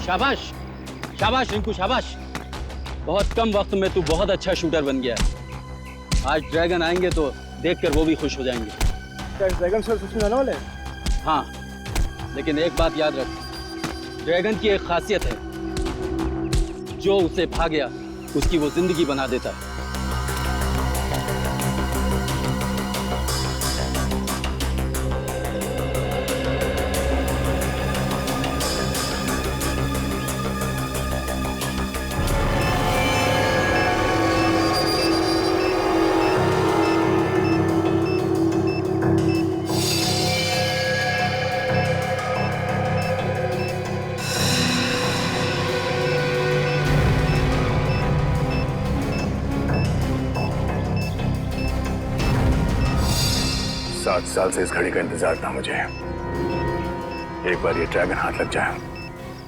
शाबाश शाबाश रिंकू शाबाश। बहुत कम वक्त में तू बहुत अच्छा शूटर बन गया है। आज ड्रैगन आएंगे तो देखकर वो भी खुश हो जाएंगे। क्या ड्रैगन सर सच में आने वाले हैं? हाँ, लेकिन एक बात याद रख, ड्रैगन की एक खासियत है, जो उसे भा गया उसकी वो जिंदगी बना देता है। 7 साल से इस घड़ी का इंतजार था मुझे। एक बार ये ड्रैगन हाथ लग जाए,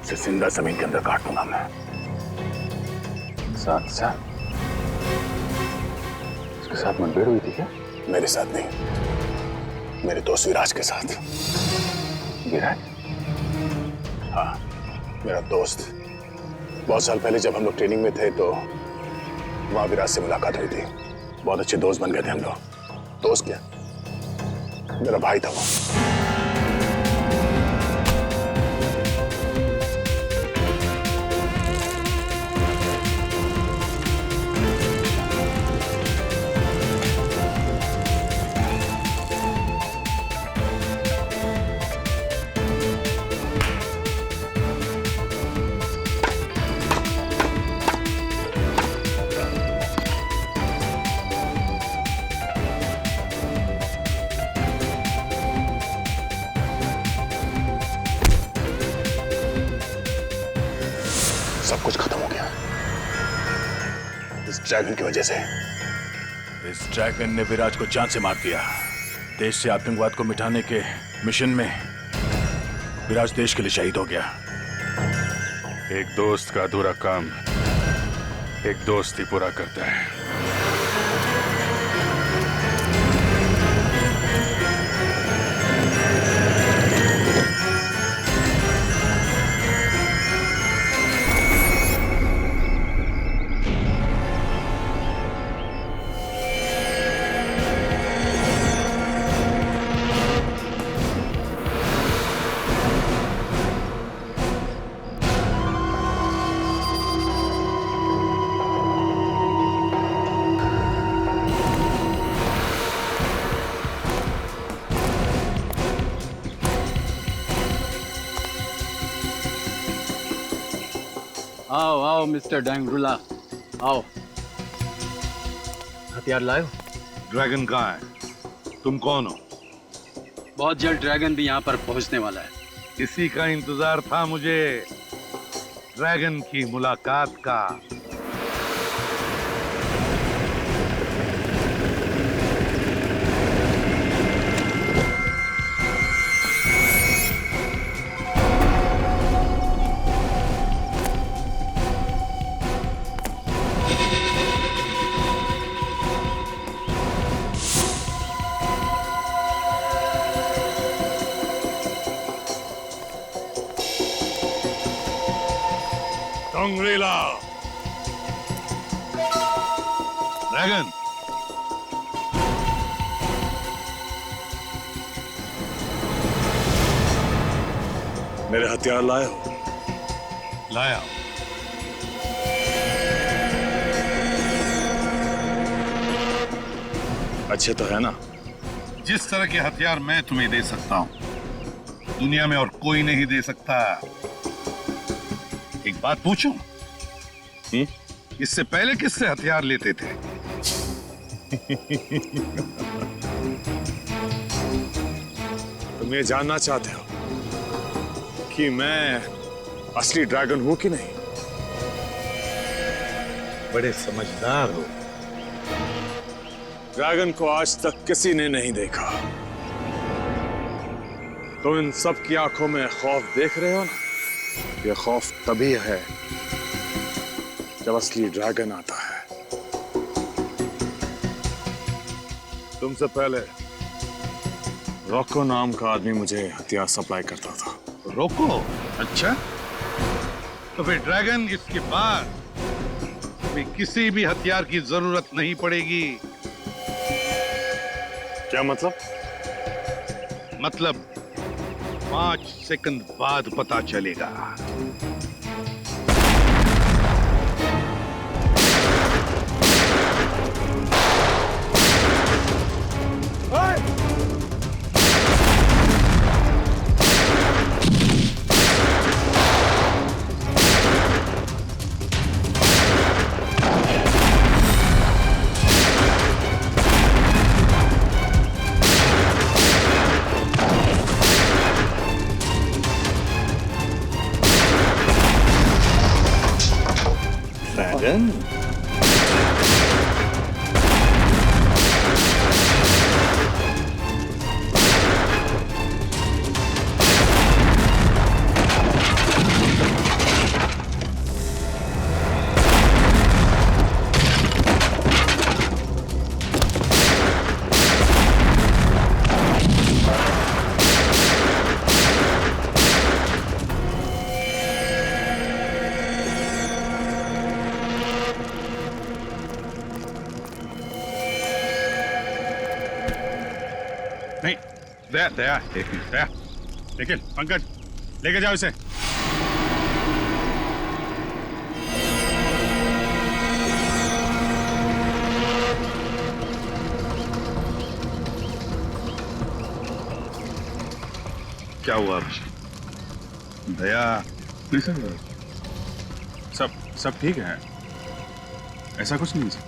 उसे जिंदा जमीन के अंदर काट दूंगा मैं। 7 साल? उसके साथ मुठभेड़ हुई थी क्या? मेरे साथ नहीं, मेरे दोस्त विराज के साथ। विराज? हाँ, मेरा दोस्त। बहुत साल पहले जब हम लोग ट्रेनिंग में थे तो वहां विराज से मुलाकात हुई थी। बहुत अच्छे दोस्त बन गए थे हम लोग। दोस्त क्या, मेरा भाई था वो। सब कुछ खत्म हो गया इस ड्रैगन की वजह से। इस ड्रैगन ने विराज को जान से मार दिया। देश से आतंकवाद को मिटाने के मिशन में विराज देश के लिए शहीद हो गया। एक दोस्त का अधूरा काम एक दोस्त ही पूरा करता है। आओ आओ मिस्टर डैंगरुला, आओ। हथियार लाए हो? ड्रैगन कहाँ है? तुम कौन हो? बहुत जल्द ड्रैगन भी यहाँ पर पहुँचने वाला है। इसी का इंतजार था मुझे, ड्रैगन की मुलाकात का। डोंगरीला, ड्रैगन, मेरे हथियार लाए हो? लाया। अच्छे तो है ना? जिस तरह के हथियार मैं तुम्हें दे सकता हूं, दुनिया में और कोई नहीं दे सकता। एक बात पूछूं? इससे पहले किससे हथियार लेते थे? तुम ये जानना चाहते हो कि मैं असली ड्रैगन हूं कि नहीं? बड़े समझदार हो। ड्रैगन को आज तक किसी ने नहीं देखा। तो इन सब की आंखों में खौफ देख रहे हो ना? ये खौफ तभी है जब असली ड्रैगन आता है। तुमसे पहले रोको नाम का आदमी मुझे हथियार सप्लाई करता था। रोको? अच्छा, तो फिर ड्रैगन इसके बाद भी किसी भी हथियार की जरूरत नहीं पड़ेगी। क्या मतलब? मतलब 5 सेकंड बाद पता चलेगा। ड्रैगन नहीं, दया दया एक मिनट दया, लेकिन पंकज लेके जाओ इसे। क्या हुआ दया? सब ठीक है, ऐसा कुछ नहीं सर।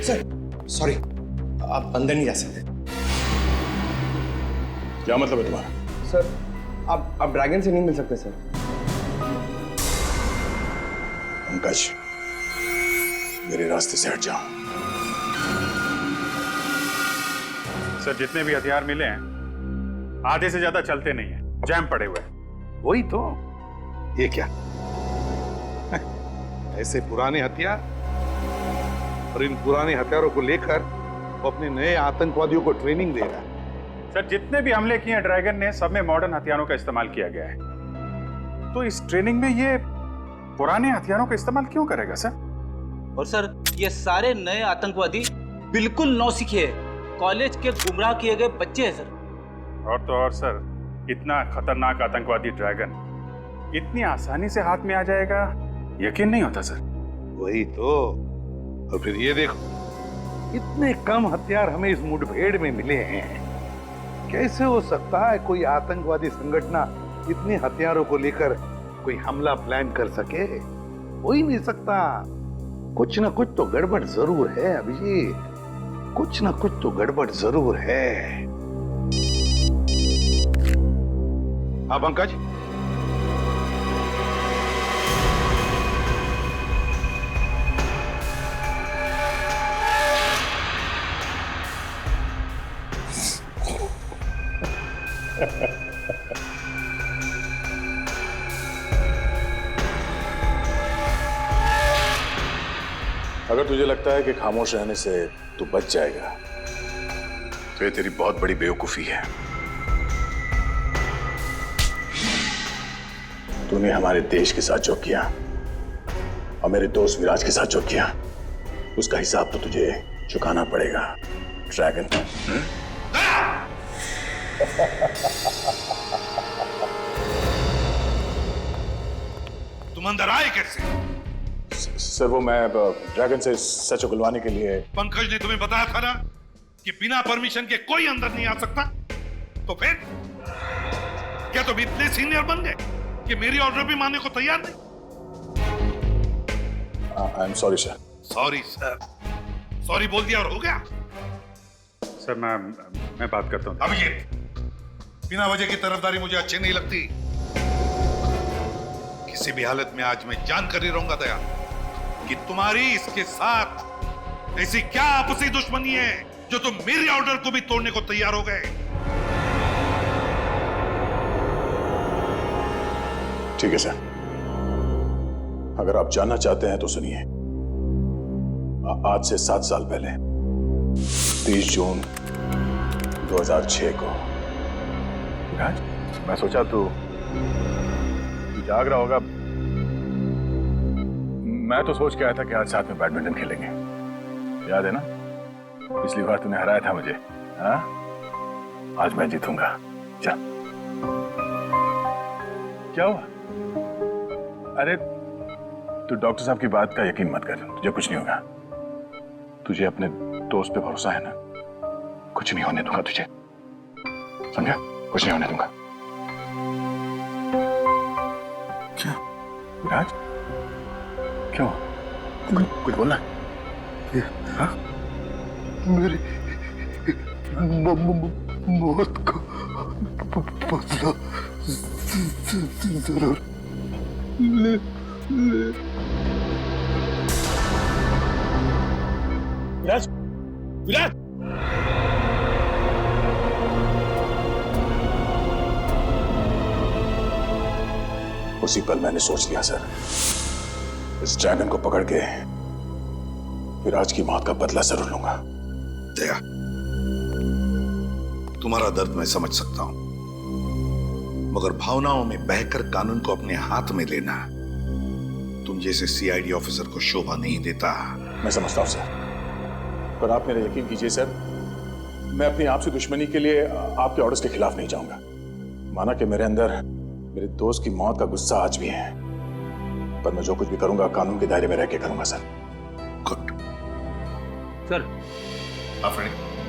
सर सॉरी, आप अंदर नहीं जा सकते। क्या मतलब है तुम्हारा? सर आप ड्रैगन से नहीं मिल सकते सर। पंकज, मेरे रास्ते से हट जाओ। सर जितने भी हथियार मिले हैं आधे से ज्यादा चलते नहीं है, जैम पड़े हुए हैं। वही तो, ये क्या ऐसे पुराने हथियार, और इन पुराने हथियारों को लेकर वो अपने नए आतंकवादियों को ट्रेनिंग दे रहा है। सर जितने भी हमले किए हैं ड्रैगन ने, सब में मॉडर्न हथियारों का इस्तेमाल किया गया है। तो इस ट्रेनिंग में ये पुराने हथियारों का इस्तेमाल क्यों करेगा सर? और सर ये सारे नए आतंकवादी बिल्कुल नौसिखिए कॉलेज के गुमराह किए गए बच्चे हैं सर। और तो और सर, इतना खतरनाक आतंकवादी ड्रैगन इतनी आसानी से हाथ में आ जाएगा, यकीन नहीं होता सर। वही तो, और फिर ये देखो, इतने कम हथियार हमें इस मुठभेड़ में मिले हैं। कैसे हो सकता है कोई आतंकवादी संगठन इतने हथियारों को लेकर कोई हमला प्लान कर सके? हो ही नहीं सकता। कुछ ना कुछ तो गड़बड़ जरूर है अभिजीत, कुछ ना कुछ तो गड़बड़ जरूर है। हाँ पंकज, अगर तुझे लगता है कि खामोश रहने से तू बच जाएगा तो ये तेरी बहुत बड़ी बेवकूफी है। तूने हमारे देश के साथ जो किया और मेरे दोस्त विराज के साथ जो किया, उसका हिसाब तो तुझे चुकाना पड़ेगा ड्रैगन। तुम अंदर आए कैसे? सर वो मैं ड्रैगन से सच उगलवाने के लिए। पंकज ने तुम्हें बताया था ना कि बिना परमिशन के कोई अंदर नहीं आ सकता। तो फिर क्या तुम इतने सीनियर बन गए कि मेरी ऑर्डर भी मानने को तैयार नहीं? I am sorry sir. Sorry sir, sorry बोल दिया और हो गया? सर मैं बात करता हूँ। अभिजीत, बिना वजह की तरफदारी मुझे अच्छी नहीं लगती। किसी भी हालत में आज मैं जान कर ही रहूंगा दया। कि तुम्हारी इसके साथ ऐसी क्या आपसी दुश्मनी है जो तुम मेरे ऑर्डर को भी तोड़ने को तैयार हो गए? ठीक है सर, अगर आप जानना चाहते हैं तो सुनिए। आज से 7 साल पहले 30 जून 2006 को विराज, मैं सोचा तू जाग रहा होगा। मैं तो सोच के आया था कि आज साथ में बैडमिंटन खेलेंगे। याद है ना, पिछली बार तूने हराया था मुझे। हाँ, आज मैं जीतूंगा। चल। क्या हुआ? अरे तू डॉक्टर साहब की बात का यकीन मत कर, तुझे कुछ नहीं होगा। तुझे अपने दोस्त पे भरोसा है ना? कुछ नहीं होने दूंगा तुझे, समझा? कुछ नहीं होने दूंगा। क्या विराज, क्यों? कुछ बोलना? हाँ? मेरी मौत को बदला जरूर ले। विराज, विराज! उसी पल मैंने सोच लिया सर, इस ड्रैगन को पकड़ के विराज की मौत का बदला जरूर लूंगा। दया, तुम्हारा दर्द मैं समझ सकता हूं, मगर भावनाओं में बहकर कानून को अपने हाथ में लेना तुम जैसे सीआईडी ऑफिसर को शोभा नहीं देता। मैं समझता हूं सर, पर आप मेरा यकीन कीजिए सर, मैं अपनी आपसे दुश्मनी के लिए आपके ऑर्डर्स के खिलाफ नहीं जाऊंगा। माना कि मेरे अंदर मेरे दोस्त की मौत का गुस्सा आज भी है, पर मैं जो कुछ भी करूंगा कानून के दायरे में रह के करूंगा सर। गुड। सर,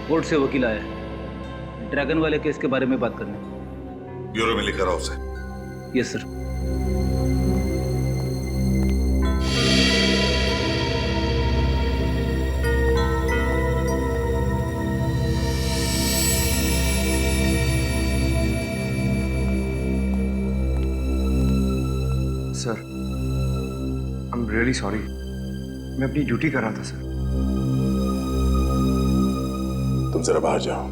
कोर्ट से वकील आया है, ड्रैगन वाले केस के बारे में बात करने। ब्यूरो में लेकर आओ उसे। Yes sir. Sir, I am really sorry, मैं अपनी ड्यूटी कर रहा था सर। तुम जरा बाहर जाओ।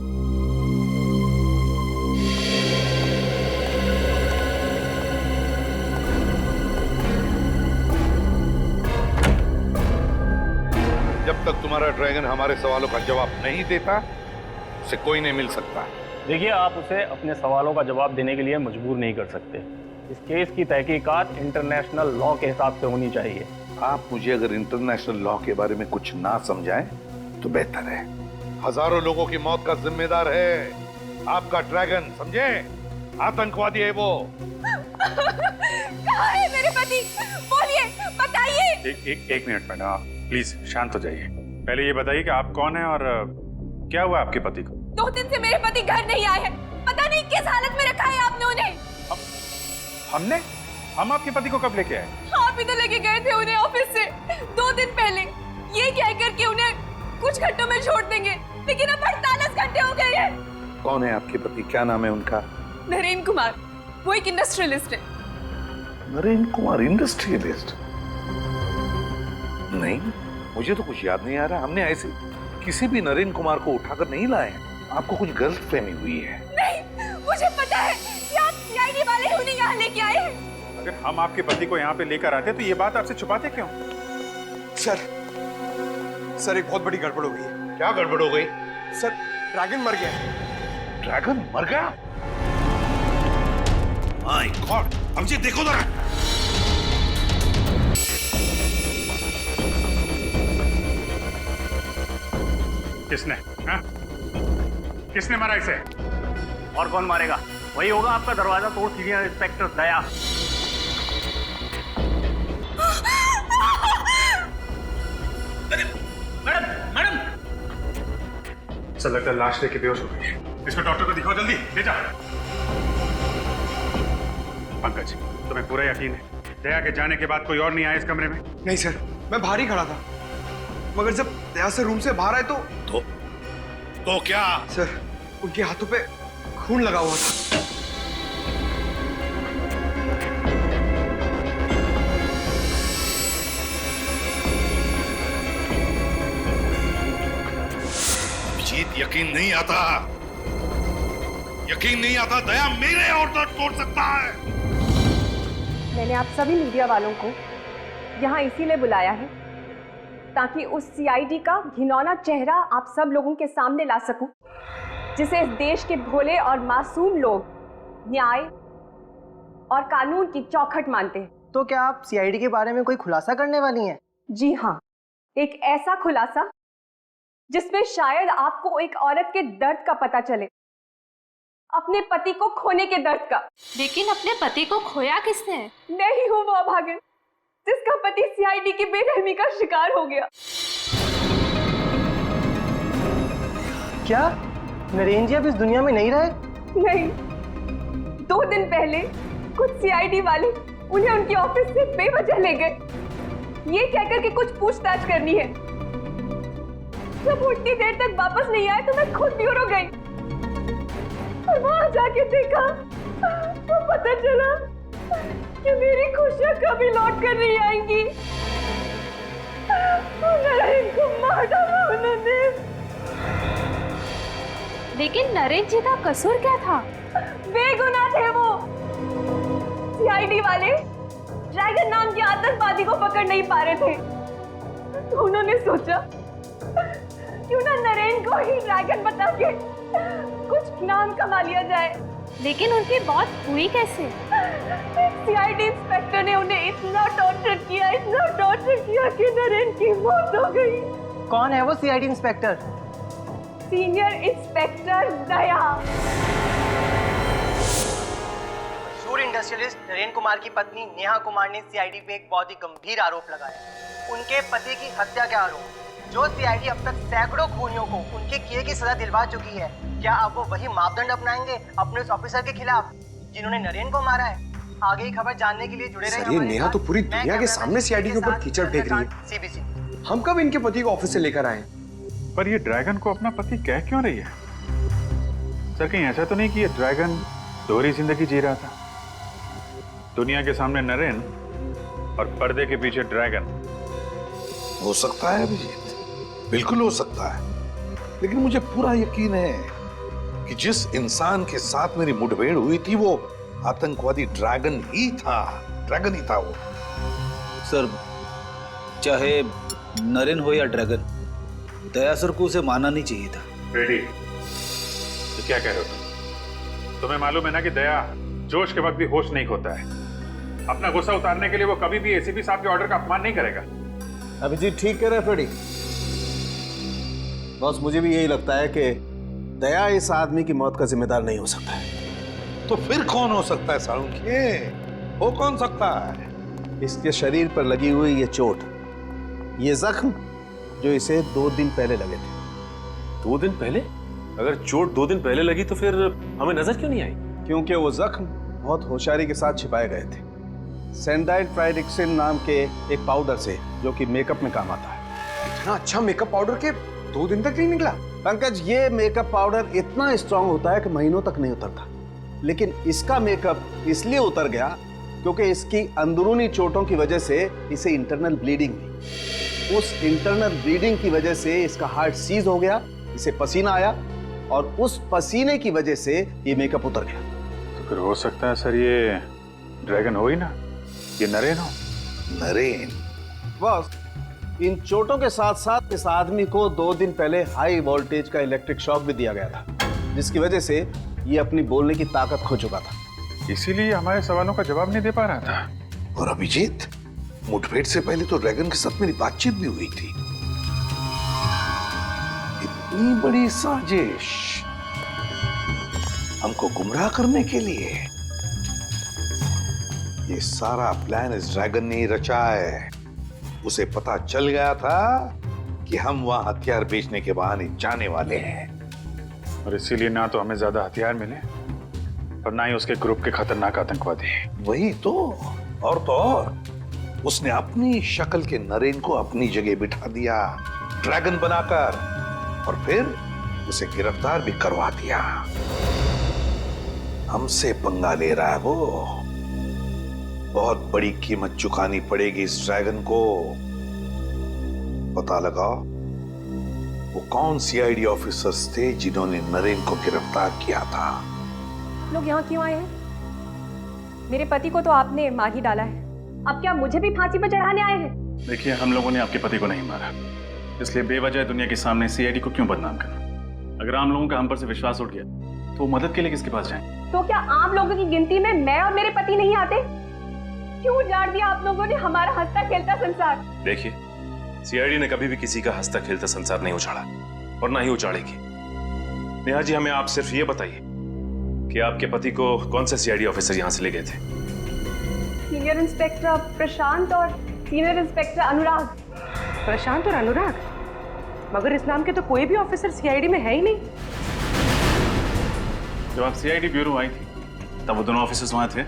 जब तक तुम्हारा ड्रैगन हमारे सवालों का जवाब नहीं देता, उसे कोई नहीं मिल सकता। देखिए, आप उसे अपने सवालों का जवाब देने के लिए मजबूर नहीं कर सकते। इस केस की तहकीकात इंटरनेशनल लॉ के हिसाब से होनी चाहिए। आप मुझे अगर इंटरनेशनल लॉ के बारे में कुछ ना समझाएं तो बेहतर है। हजारों लोगों की मौत का जिम्मेदार है आपका ड्रैगन, समझे? आतंकवादी है वो। कहाँ है मेरे पति? बोलिए, बताइए। एक मिनट मैडम, आप प्लीज शांत हो जाइए। पहले ये बताइए कि आप कौन हैं और क्या हुआ आपके पति को? 2 दिन से मेरे पति घर नहीं आए हैं। पता नहीं किस हालत में रखा है आपने उन्हें। हम आपके पति को कब लेके आए? आप ही तो लेके गए थे उन्हें ऑफिस से 2 दिन पहले, ये कहकर कि उन्हें कुछ घंटों में छोड़ देंगे, लेकिन अब 48 घंटे हो गए हैं। कौन है आपके पति? क्या नाम है उनका? नरेंद्र कुमार, वो एक इंडस्ट्रियलिस्ट है। नरेंद्र कुमार इंडस्ट्रियलिस्ट? नहीं, मुझे तो कुछ याद नहीं आ रहा। हमने ऐसे किसी भी नरेंद्र कुमार को उठाकर नहीं लाए। आपको कुछ गलतफहमी हुई है। नहीं, मुझे पता है कि आप सीआईडी वाले ही उन्हें यहाँ लेके आए हैं। अगर हम आपके पति को यहाँ पे लेकर आते तो ये बात आपसे छुपाते क्यों? सर एक बहुत बड़ी गड़बड़ हो गई है। क्या गड़बड़ हो गई? सर, ड्रैगन मर गया है। ड्रैगन मर गया? माय गॉड, अब ये देखो जरा। किसने? हाँ? किसने मारा इसे? और कौन मारेगा? वही होगा आपका दरवाजा तोड़ सीनियर इंस्पेक्टर दया। मैडम, सर लगता है लाश लेके बेहोश हो गई है। इसको डॉक्टर को दिखाओ, जल्दी ले जा। पंकज, तुम्हें पूरा यकीन है दया के जाने के बाद कोई और नहीं आया इस कमरे में? नहीं सर, मैं बाहर ही खड़ा था, मगर जब दया से रूम से बाहर आए तो क्या? सर, उनके हाथों पे खून लगा हुआ था। अभिजीत यकीन नहीं आता, यकीन नहीं आता दया मेरे और दर्द तोड़ सकता है। मैंने आप सभी मीडिया वालों को यहाँ इसीलिए बुलाया है ताकि उस सीआईडी का घिनौना चेहरा आप सब लोगों के सामने ला सकूं, जिसे इस देश के भोले और मासूम लोग न्याय और कानून की चौखट मानते हैं। तो क्या आप सीआईडी के बारे में कोई खुलासा करने वाली हैं? जी हाँ, एक ऐसा खुलासा जिसमें शायद आपको एक औरत के दर्द का पता चले, अपने पति को खोने के दर्द का। लेकिन अपने पति को खोया किसने? मैं ही हूँ वो अभागन जिसका पति सीआईडी की बेरहमी का शिकार हो गया। क्या नरेन जी अब इस दुनिया में नहीं रहे? नहीं, 2 दिन पहले कुछ सीआईडी वाले उन्हें उनके ऑफिस से बेवजह ले गए, ये कहकर कि कुछ पूछताछ करनी है। जब उतनी देर तक वापस नहीं आए तो मैं खुद ब्यूरो गई और वहां जाके देखा तो पता चला कि मेरी खुशियां कभी लौट कर नहीं आएंगी। नरेन को मार डाला उन्होंने। लेकिन नरेन जी का कसूर क्या था? बेगुनाह थे वो। सीआईडी वाले ड्रैगन नाम के आतंकवादी को पकड़ नहीं पा रहे थे, तो उन्होंने सोचा क्यों ना नरेन को ही ड्रैगन बता के कुछ नाम कमा लिया जाए। लेकिन उनकी मौत हुई कैसे? सीआईडी इंस्पेक्टर ने उन्हें इतना टॉर्चर किया कि नरेन की मौत हो गई। कौन है वो सीआईडी इंस्पेक्टर? सीनियर इंस्पेक्टर दया। मशहूर इंडस्ट्रियलिस्ट नरेन कुमार की पत्नी नेहा कुमार ने सीआईडी पे एक बहुत ही गंभीर आरोप लगाया, उनके पति की हत्या के आरोप। जो सीआईडी अब तक सैकड़ों खूनियों को उनके किए की सजा दिलवा चुकी है, क्या अब वो वही मापदंड अपनाएंगे अपने उस ऑफिसर के खिलाफ जिन्होंने नरेन को मारा है? आगे की खबर जानने के लिए जुड़े रहिए। ये नेहा तो पूरी दुनिया के सामने सीआईडी के ऊपर कीचड़ फेंक रही है। सीबीसी। हम कब इनके पति को ऑफिस से लेकर आए? पर ये ड्रैगन को अपना पति कह क्यों रही है? सर कहीं ऐसा तो नहीं कि ये ड्रैगन दोहरी जिंदगी जी रहा था? दुनिया के सामने नरेन और पर्दे के पीछे ड्रैगन। हो सकता है अभिजीत, बिल्कुल हो सकता है, लेकिन मुझे पूरा यकीन है कि जिस इंसान के साथ मेरी मुठभेड़ हुई थी वो आतंकवादी ड्रैगन ही था वो। सर चाहे नरेन हो या ड्रैगन, दया सर को उसे मानना नहीं चाहिए था। रेडी, तो क्या कह रहे हो तुम? तुम्हें मालूम है ना कि दया जोश के वक्त भी होश नहीं खोता है। अपना गुस्सा उतारने के लिए वो कभी भी एसीपी साहब के ऑर्डर का अपमान नहीं करेगा। अभिजीत ठीक कह रहा है फ्रेडी। बॉस मुझे भी यही लगता है कि दया इस आदमी की मौत का जिम्मेदार नहीं हो सकता है। तो फिर कौन हो सकता है साळुंखे? वो कौन सकता है? इसके शरीर पर लगी हुई ये चोट, ये जख्म जो इसे 2 दिन पहले लगे थे। 2 दिन पहले? अगर चोट 2 दिन पहले लगी तो फिर हमें नजर क्यों नहीं आई? क्योंकि वो जख्म बहुत होशियारी के साथ छिपाए गए थे सैंडाइड ट्राइडिक्सिन नाम के एक पाउडर से, जो कि मेकअप में काम आता है। इतना अच्छा मेकअप पाउडर के 2 दिन तक नहीं निकला? पंकज, ये मेकअप पाउडर इतना स्ट्रांग होता है कि महीनों तक नहीं उतरता, लेकिन इसका मेकअप इसलिए उतर गया क्योंकि इसकी अंदरूनी चोटों की वजह से इसे इंटरनल ब्लीडिंग हुई। उस इंटरनल ब्लीडिंग की वजह से इसका हार्ट सीज हो गया, इसे पसीना आया और उस पसीने की वजह से ये मेकअप उतर गया। तो फिर हो सकता है सर ये ड्रैगन हो ही ना, ये नरेन हो। नरेन? बस इन चोटों के साथ साथ इस आदमी को 2 दिन पहले हाई वोल्टेज का इलेक्ट्रिक शॉक भी दिया गया था, जिसकी वजह से ये अपनी बोलने की ताकत खो चुका था। इसीलिए हमारे सवालों का जवाब नहीं दे पा रहा था। और अभिजीत, मुठभेड़ से पहले तो ड्रैगन के साथ मेरी बातचीत भी हुई थी। इतनी बड़ी साजिश हमको गुमराह करने के लिए, ये सारा प्लान इस ड्रैगन ने ही रचा है। उसे पता चल गया था कि हम वहां हथियार बेचने के बहाने जाने वाले हैं, और इसीलिए ना तो हमें ज्यादा हथियार मिले और ना ही उसके ग्रुप के खतरनाक आतंकवादी। वही तो, और उसने अपनी शक्ल के नरेन को अपनी जगह बिठा दिया ड्रैगन बनाकर, और फिर उसे गिरफ्तार भी करवा दिया। हमसे पंगा ले रहा है वो। बहुत बड़ी कीमत चुकानी पड़ेगी इस ड्रैगन को। पता लगाओ वो कौन सीआईडी ऑफिसर्स थे जिन्होंने नरेन को गिरफ्तार किया था? लोग यहाँ क्यों आए हैं? मेरे पति को तो आपने मार ही डाला है, अब क्या मुझे भी फांसी पर चढ़ाने आए हैं? देखिए, हम लोगों ने आपके पति को नहीं मारा, इसलिए बेवजह दुनिया के सामने सीआईडी को क्यों बदनाम करना? अगर आम लोगों का हम पर से विश्वास उठ गया तो मदद के लिए किसके पास जाएं? तो क्या आम लोगों की गिनती में मैं और मेरे पति नहीं आते? क्यों उजाड़ दिया आप लोगों ने हमारा हंसता खेलता संसार? देखिए, सीआईडी ने कभी भी किसी का हंसता खेलता संसार नहीं उछाड़ा और ना ही उछाड़ेगी। नेहा जी, हमें आप सिर्फ ये बताइए कि आपके पति को कौन से सीआईडी ऑफिसर यहाँ से ले गए थे? सीनियर इंस्पेक्टर प्रशांत और सीनियर इंस्पेक्टर अनुराग। प्रशांत और अनुराग? मगर इस नाम के तो कोई भी ऑफिसर सीआईडी में है ही नहीं। जब आप सीआईडी ब्यूरो आई थी तब वो दोनों ऑफिसर्स वहां थे?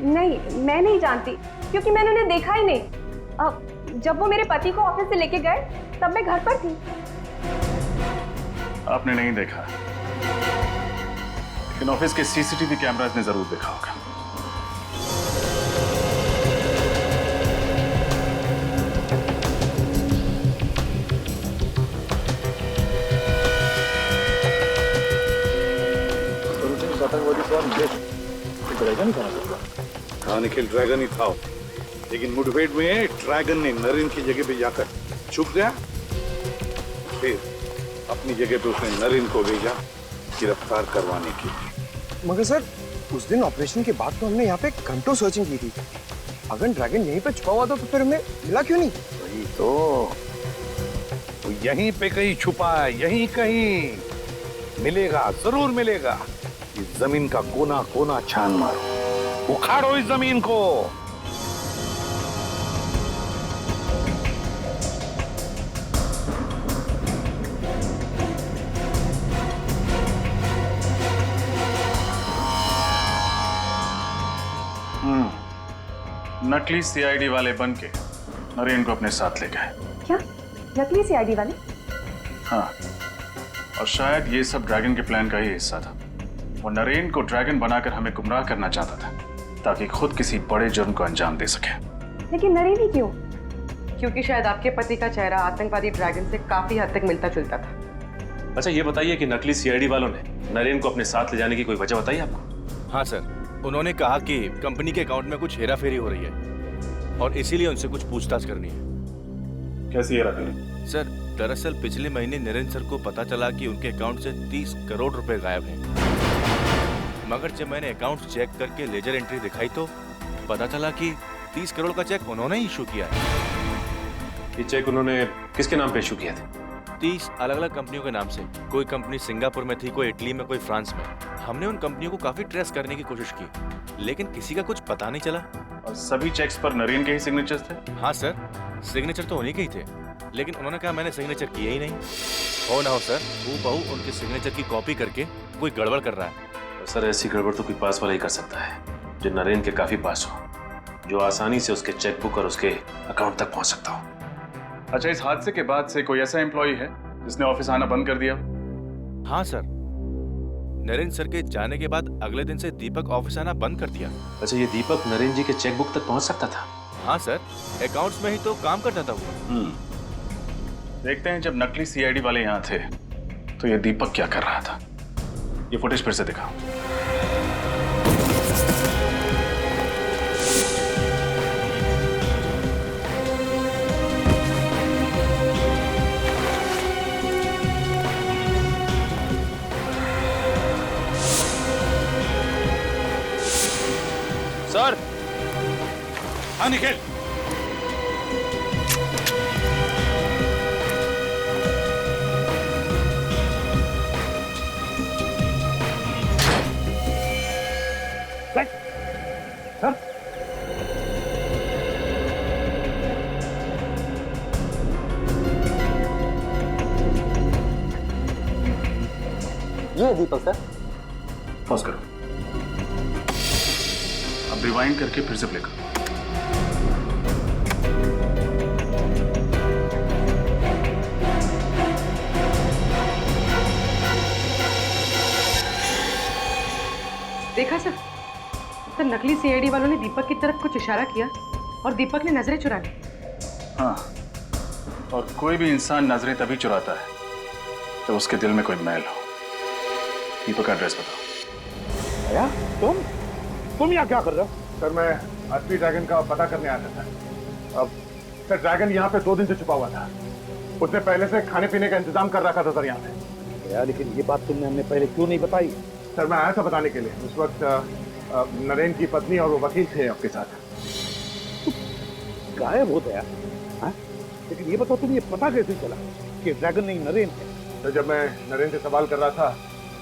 नहीं, मैं नहीं जानती, क्योंकि मैंने उन्हें देखा ही नहीं। जब वो मेरे पति को ऑफिस से लेके गए तब मैं घर पर थी। आपने नहीं देखा, लेकिन ऑफिस के सीसीटीवी कैमरास ने जरूर देखा होगा। हाँ निखिल, ड्रैगन ही था, लेकिन मुठभेड़ में ड्रैगन ने नरेन की जगह पे जाकर छुप गया, फिर अपनी जगह पे उसने नरेन को भेजा गिरफ्तार करवाने के लिए। मगर सर, उस दिन ऑपरेशन के बाद तो हमने यहाँ पे घंटों सर्चिंग की थी। अगर ड्रैगन यहीं पे छुपा हुआ था तो फिर हमें मिला क्यों नहीं? वही तो यहीं पे कहीं छुपा है, यहीं कहीं मिलेगा, जरूर मिलेगा। इस जमीन का कोना कोना छान मारो, उखाड़ो इस जमीन को। नकली सीआईडी वाले बन के नरेन को अपने साथ ले गए। क्या? नकली सीआईडी वाले? हाँ, और शायद ये सब ड्रैगन के प्लान का ही हिस्सा था। वो नरेन को ड्रैगन बनाकर हमें गुमराह करना चाहता था ताकि खुद किसी बड़े जुर्म को अंजाम दे सके। लेकिन नरेन ही क्यों? क्योंकि शायद आपके पति का चेहरा आतंकवादी ड्रैगन से काफी हद तक मिलता जुलता था। अच्छा, ये बताइए कि नकली सीआईडी वालों ने नरेन को अपने साथ ले जाने की कोई वजह बताई आपको? हाँ सर, उन्होंने कहा कि कंपनी के अकाउंट में कुछ हेराफेरी हो रही है और इसीलिए उनसे कुछ पूछताछ करनी है। कैसी हेराफेरी? सर, दरअसल पिछले महीने नरेन सर को पता चला कि उनके अकाउंट से 30 करोड़ रुपए गायब हैं। मगर जब मैंने अकाउंट चेक करके लेजर एंट्री दिखाई तो पता चला कि 30 करोड़ का चेक उन्होंने ही इशू किया है। ये चेक उन्होंने किसके नाम पे इशू किया था? 30 अलग अलग कंपनियों के नाम से। कोई कंपनी सिंगापुर में थी, कोई इटली में, कोई फ्रांस में। हमने उन कंपनियों को काफी ट्रेस करने की कोशिश की, लेकिन किसी का कुछ पता नहीं चला। और सभी चेक्स पर नरेन के ही सिग्नेचर्स थे? हाँ सर, सिग्नेचर तो उन्हीं के ही थे, लेकिन उन्होंने कहा मैंने सिग्नेचर किया ही नहीं। हो ना हो सर, हूबहू उनके सिग्नेचर की कॉपी करके कोई गड़बड़ कर रहा है। सर, ऐसी गड़बड़ तो कोई पास वाला ही कर सकता है जो नरेन के काफी पास हो, जो आसानी से उसके चेकबुक और उसके अकाउंट तक पहुंच सकता हो। अच्छा, इस हादसे के बाद से कोई ऐसा एम्प्लॉय है जिसने ऑफिस आना बंद कर दिया? हाँ सर, नरेन सर के जाने के बाद अगले दिन से दीपक ऑफिस आना बंद कर दिया। अच्छा, ये दीपक नरेन जी के चेकबुक तक पहुंच सकता था? हाँ सर, अकाउंट्स में ही तो काम करता था वो। देखते हैं, जब नकली सीआईडी वाले यहाँ थे तो ये दीपक क्या कर रहा था। ये फुटेज फिर से दिखाओ। सर। हाँ निखिल, ये दीपक सर। पॉज करो, अब रिवाइंड करके फिर से प्ले करो। देखा सर, तो नकली सीआईडी वालों ने दीपक की तरफ कुछ इशारा किया और दीपक ने नजरें चुरा ली। हाँ, और कोई भी इंसान नजरें तभी चुराता है जब उसके दिल में कोई मैल हो। दीपक का एड्रेस बताओ। भैया तुम यहाँ क्या कर रहे हो? सर मैं असली ड्रैगन का पता करने आया था। अब सर ड्रैगन यहाँ पे 2 दिन से छुपा हुआ था। उसने पहले से खाने पीने का इंतजाम कर रखा था सर यहाँ पे। यार लेकिन ये बात तुमने हमने पहले क्यों नहीं बताई? सर मैं आया था बताने के लिए। उस वक्त नरेन की पत्नी और वो वकील थे आपके साथ। गायब हो गया। लेकिन ये बताओ तुम ये पता कैसे चला कि ड्रैगन नहीं नरेन है? तो जब मैं नरेन से सवाल कर रहा था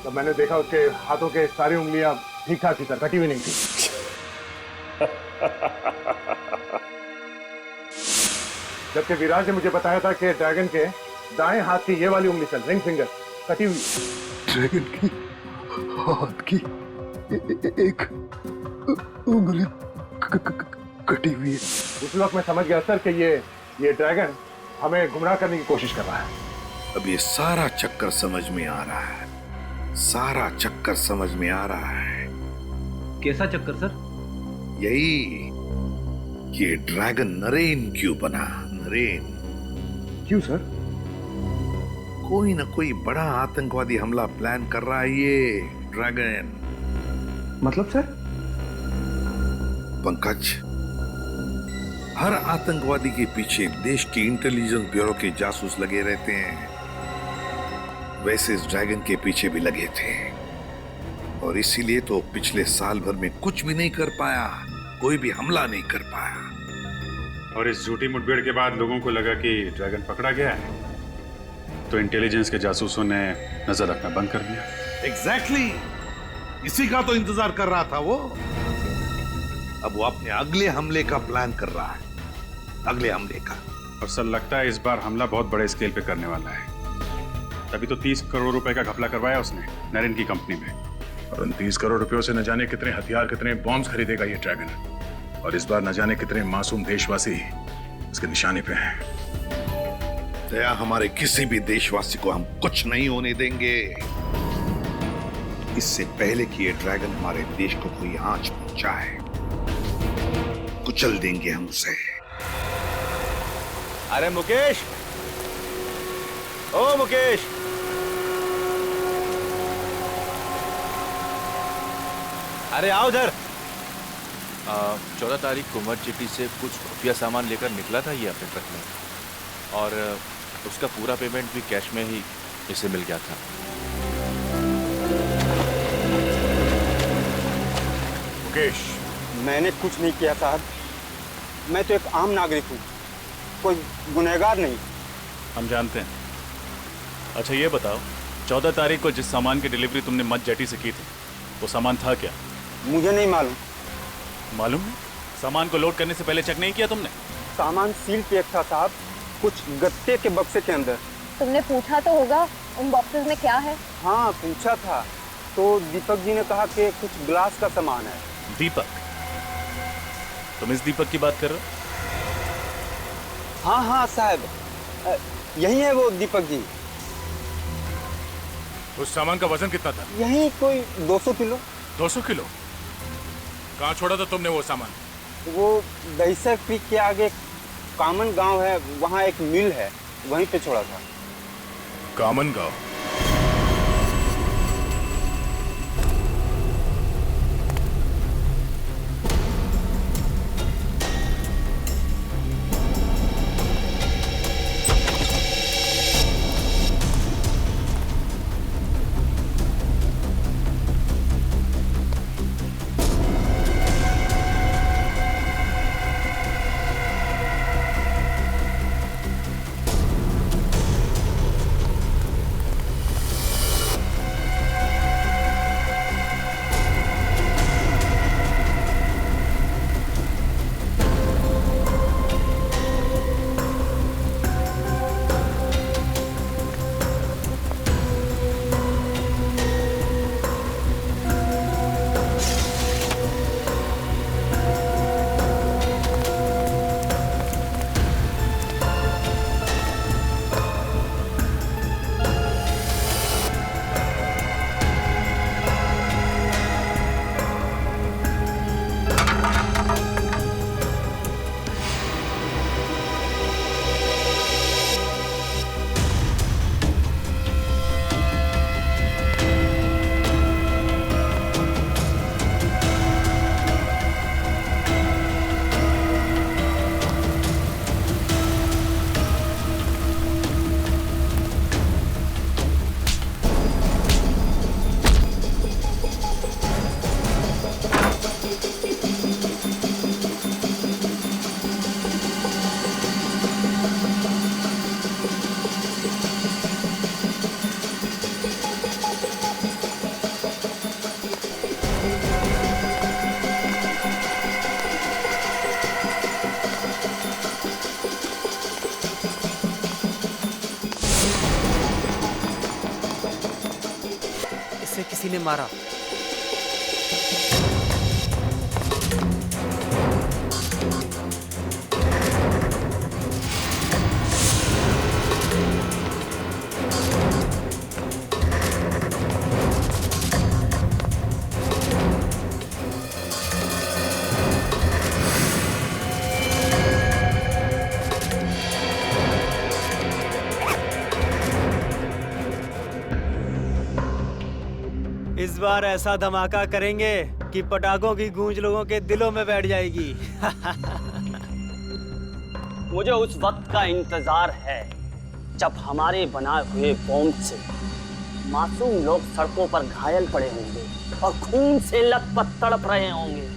तो मैंने देखा उसके हाथों के सारी उंगलियां ठीक ठाक थी सर, कटी हुई नहीं थी। जबकि विराज ने मुझे बताया था कि ड्रैगन के दाएं हाथ की ये वाली उंगली सर, रिंग फिंगर, कटी हुई। ड्रैगन की हाथ की एक उंगली कटी हुई है। उस वक्त मैं समझ गया सर कि ये ड्रैगन हमें गुमराह करने की कोशिश कर रहा है। अब ये सारा चक्कर समझ में आ रहा है, सारा चक्कर समझ में आ रहा है। कैसा चक्कर सर? यही कि ड्रैगन नरेन क्यों बना? नरेन क्यों सर? कोई ना कोई बड़ा आतंकवादी हमला प्लान कर रहा है ये ड्रैगन। मतलब सर? पंकज, हर आतंकवादी के पीछे देश के इंटेलिजेंस ब्यूरो के जासूस लगे रहते हैं। वैसे इस ड्रैगन के पीछे भी लगे थे और इसीलिए तो पिछले साल भर में कुछ भी नहीं कर पाया, कोई भी हमला नहीं कर पाया। और इस झूठी मुठभेड़ के बाद लोगों को लगा कि ड्रैगन पकड़ा गया है, तो इंटेलिजेंस के जासूसों ने नजर रखना बंद कर दिया। एग्जैक्टली, इसी का तो इंतजार कर रहा था वो। अब वो अपने अगले हमले का प्लान कर रहा है, अगले हमले का। और सर लगता है इस बार हमला बहुत बड़े स्केल पे करने वाला है। तभी तो 30 करोड़ रुपए का घपला करवाया उसने नरेन की कंपनी में। और उन 30 करोड़ रुपयों से न जाने कितने हथियार, कितने बॉम्ब्स खरीदेगा ये ड्रैगन। और इस बार न जाने कितने मासूम देशवासी इसके निशाने पे हैं। दया, हमारे किसी भी देशवासी को हम कुछ नहीं होने देंगे। इससे पहले कि ये ड्रैगन हमारे देश को कोई आंच पहुंचाए, कुचल देंगे हम उसे। अरे मुकेश, ओ मुकेश, अरे आओ उधर। 14 तारीख को मर्ज सिटी से कुछ खुफिया सामान लेकर निकला था ये अपने ट्रक में, और उसका पूरा पेमेंट भी कैश में ही इसे मिल गया था। मुकेश, मैंने कुछ नहीं किया साहब। मैं तो एक आम नागरिक हूँ, कोई गुनहगार नहीं। हम जानते हैं। अच्छा ये बताओ, 14 तारीख को जिस सामान की डिलीवरी तुमने मत जेटी से की थी, वो सामान था क्या? मुझे नहीं मालूम। मालूम है? सामान को लोड करने से पहले चेक नहीं किया तुमने? सामान सील पैक था साहब, कुछ गत्ते के बक्से के अंदर। तुमने पूछा तो होगा उन बॉक्सेस में क्या है? हाँ पूछा था, तो दीपक जी ने कहा कि कुछ ग्लास का सामान है। दीपक? तुम इस दीपक की बात कर रहे हो? हाँ हाँ साहब, यही है वो दीपक जी। उस सामान का वजन कितना था? यही कोई 200 किलो। 200 किलो? कहाँ छोड़ा था तुमने वो सामान? वो दहीसर क्रीक के आगे कामन गांव है, वहाँ एक मिल है, वहीं पे छोड़ा था। कामन गांव? उसे किसी ने मारा। इस बार ऐसा धमाका करेंगे कि पटाखों की गूंज लोगों के दिलों में बैठ जाएगी। मुझे उस वक्त का इंतजार है जब हमारे बनाए हुए बॉम्ब से मासूम लोग सड़कों पर घायल पड़े होंगे और खून से लथपथ तड़प रहे होंगे।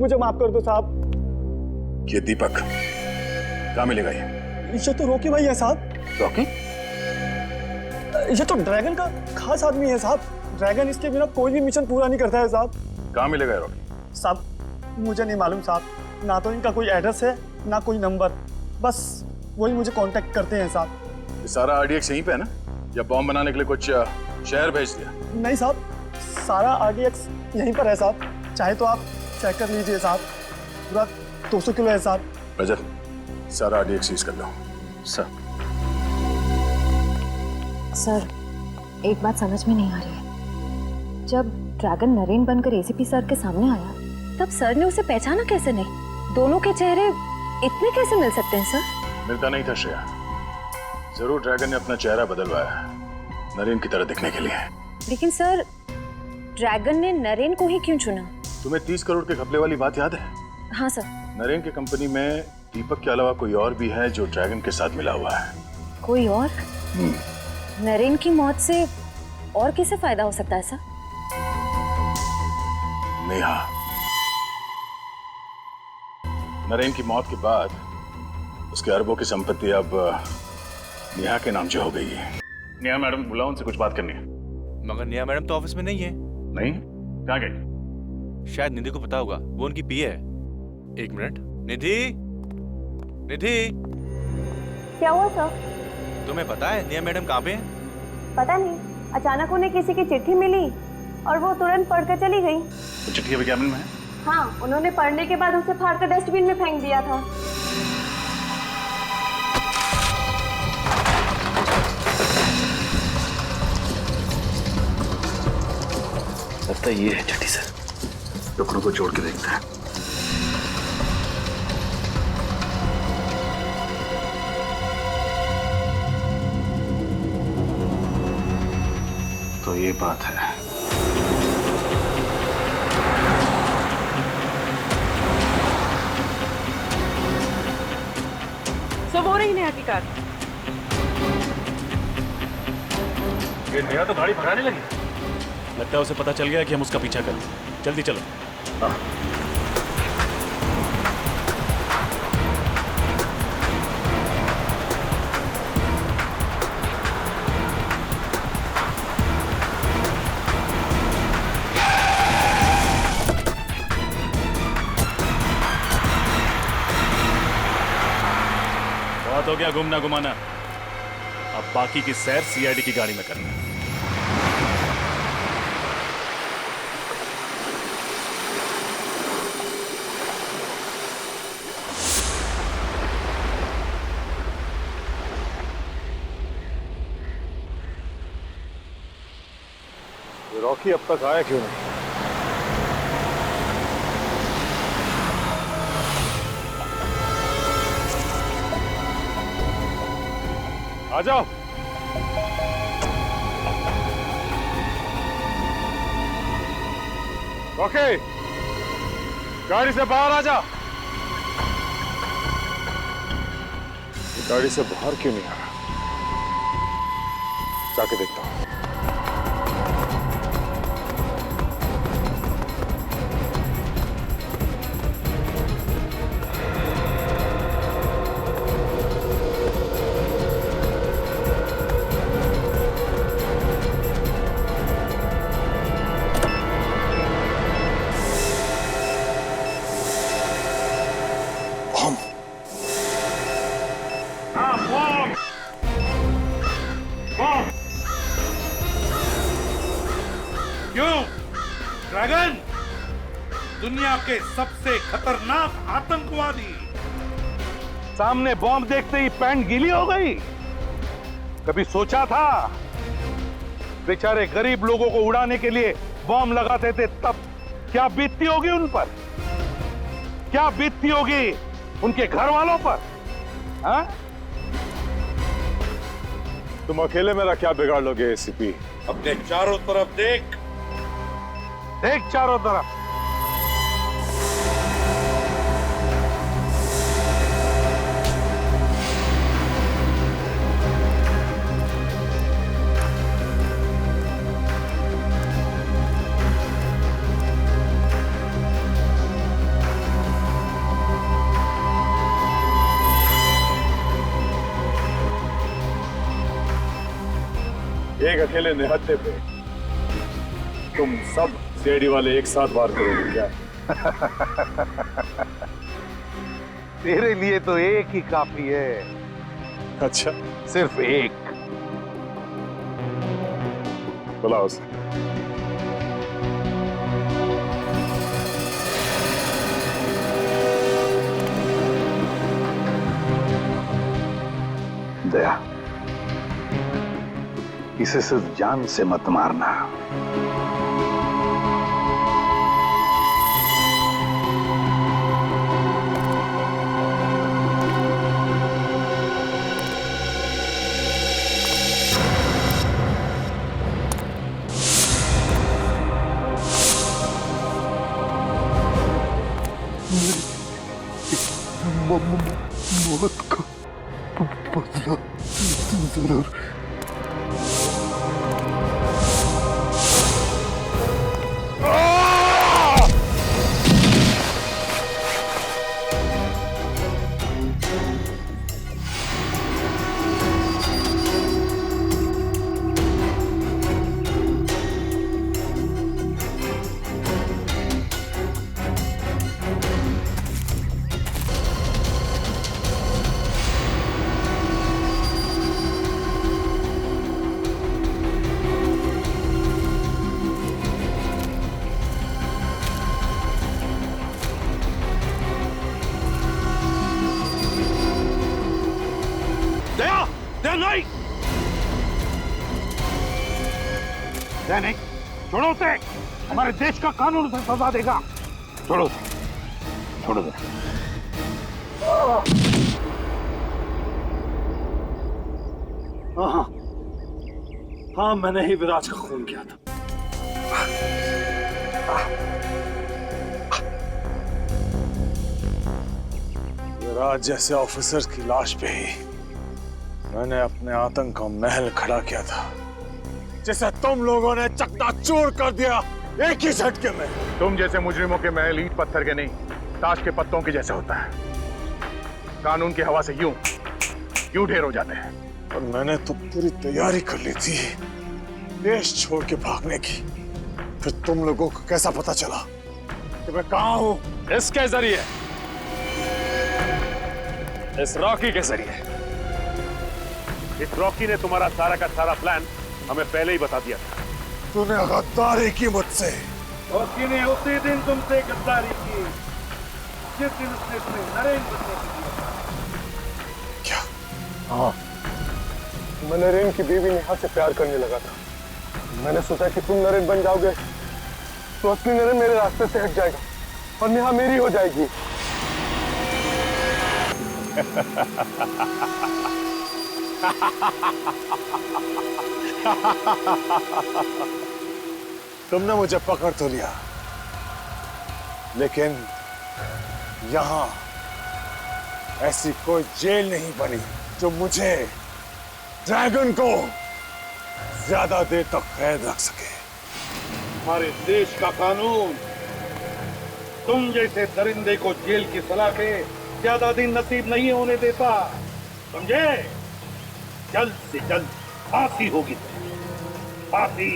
मुझे माफ कर दो साहब। ये दीपक कहाँ मिलेगा? ये तो रॉकी भाई है साहब। रॉकी? ये तो ड्रैगन का खास आदमी है साहब। ड्रैगन इसके बिना कोई भी मिशन पूरा नहीं करता है साहब। कहाँ मिलेगा रॉकी? साहब मुझे नहीं मालूम साहब, ना तो इनका कोई एड्रेस है ना कोई नंबर, बस वही मुझे कांटेक्ट करते हैं साहब। ये सारा आरडीएक्स यहीं पे है ना, या बॉम्ब बनाने के लिए कुछ शहर भेज दिया? नहीं साहब, सारा आरडीएक्स यहीं पर है साहब। चाहे तो आप चेक कर लीजिए साहब, पूरा 200 किलो है साहब। रजत, सारा आरडीएक्स सीज कर लो। सर। सर, एक बात समझ में नहीं आ रही है। जब ड्रैगन नरेन बनकर एसीपी सर के सामने आया, तब सर ने उसे पहचाना कैसे नहीं? दोनों के चेहरे इतने कैसे मिल सकते हैं सर? मिलता नहीं था श्रेया, जरूर ड्रैगन ने अपना चेहरा बदलवाया नरेन की तरह दिखने के लिए। लेकिन सर, ड्रैगन ने नरेन को ही क्यों चुना? तुम्हें 30 करोड़ के घपले वाली बात याद है? हाँ सर। नरेन की कंपनी में दीपक के अलावा कोई और भी है जो ड्रैगन के साथ मिला हुआ है। कोई और? नरेन की मौत से और किसे फायदा हो सकता है सर? नेहा। नरेन की मौत के बाद उसके अरबों की संपत्ति अब नेहा के नाम जो हो गई है। नेहा मैडम बुलाओ, उनसे कुछ बात करनी है। मगर नेहा मैडम तो ऑफिस में नहीं है। नहीं? कहाँ गई? शायद निधि को पता होगा, वो उनकी पीए है। एक मिनट। निधि, निधि, क्या हुआ सर? तुम्हें पता है नेहा मैडम कहाँ पे है? पता नहीं, अचानक उन्हें किसी की चिट्ठी मिली और वो तुरंत पढ़कर चली गई। तो चिट्ठी अभी कैबिन में है? हाँ, उन्होंने पढ़ने के बाद उसे फाड़कर डस्टबिन में फेंक दिया था। लगता है ये है चिट्ठी सर। टुकड़ों को जोड़ के देखते हैं। तो ये बात है। सब हो रही नेहा की कार। ये नेहा तो गाड़ी भगाने लगी। लगता है उसे पता चल गया कि हम उसका पीछा करें। जल्दी चलो। बहुत हो गया घूमना घुमाना, अब बाकी की सैर सीआईडी की गाड़ी में करना है। रॉकी अब तक आया क्यों नहीं? आ जाओ। ओके, गाड़ी से बाहर आ जा। गाड़ी से बाहर क्यों नहीं आ रहा? जाके देखता हूं। क्यों? ड्रैगन दुनिया के सबसे खतरनाक आतंकवादी, सामने बॉम्ब देखते ही पैंट गीली हो गई? कभी सोचा था बेचारे गरीब लोगों को उड़ाने के लिए बॉम्ब लगाते थे तब क्या बीतती होगी उन पर? क्या बीतती होगी उनके घर वालों पर? हाँ? तुम अकेले मेरा क्या बिगाड़ लोगे एसीपी? अपने चारों तरफ देख, देख चारों तरफ। एक अकेले निहत्थे पे तुम सब सीआईडी वाले एक साथ वार करोगे क्या? तेरे लिए तो एक ही काफी है। अच्छा, सिर्फ एक। बुलाओ उसे। दया, इसे सिर्फ जान से मत मारना। मौत का बदला जरूर। नहीं, नहीं, छोड़ो उसे। हमारे देश का कानून उसे सजा देगा। छोड़ो, छोड़ो दे। हाँ, हाँ, मैंने ही विराज का खून किया था। विराज जैसे ऑफिसर्स की लाश पे ही मैंने अपने आतंक का महल खड़ा किया था, जिसे तुम लोगों ने चकनाचूर कर दिया एक ही झटके में। तुम जैसे मुजरिमों के महल ईंट पत्थर के नहीं, ताश के पत्तों के जैसे होता है। कानून की हवा से यूं ढेर हो जाते हैं। और मैंने तो पूरी तैयारी कर ली थी देश छोड़ के भागने की। फिर तुम लोगों को कैसा पता चला कि मैं कहां हूं? इसके जरिए, इस रॉकी के जरिए। इस रॉकी ने तुम्हारा सारा का सारा प्लान हमें पहले ही बता दिया था। तूने गद्दारी की मुझसे। रॉकी ने उसी दिन तुमसे गद्दारी की जिस दिन उसने तुम्हें नरेंद्र बनने को दिया। क्या? हाँ, मैं नरेंद्र की बीवी नेहा से प्यार करने लगा था। मैंने सोचा कि तुम नरेंद्र बन जाओगे तो असली नरेंद्र मेरे रास्ते से हट जाएगा और नेहा मेरी हो जाएगी। तुमने मुझे पकड़ तो लिया, लेकिन यहां ऐसी कोई जेल नहीं बनी जो मुझे, ड्रैगन को, ज्यादा देर तक कैद रख सके। हमारे देश का कानून तुम जैसे दरिंदे को जेल की सलाखें ज्यादा दिन नसीब नहीं होने देता, समझे? जल्द से जल्द फांसी होगी, फांसी।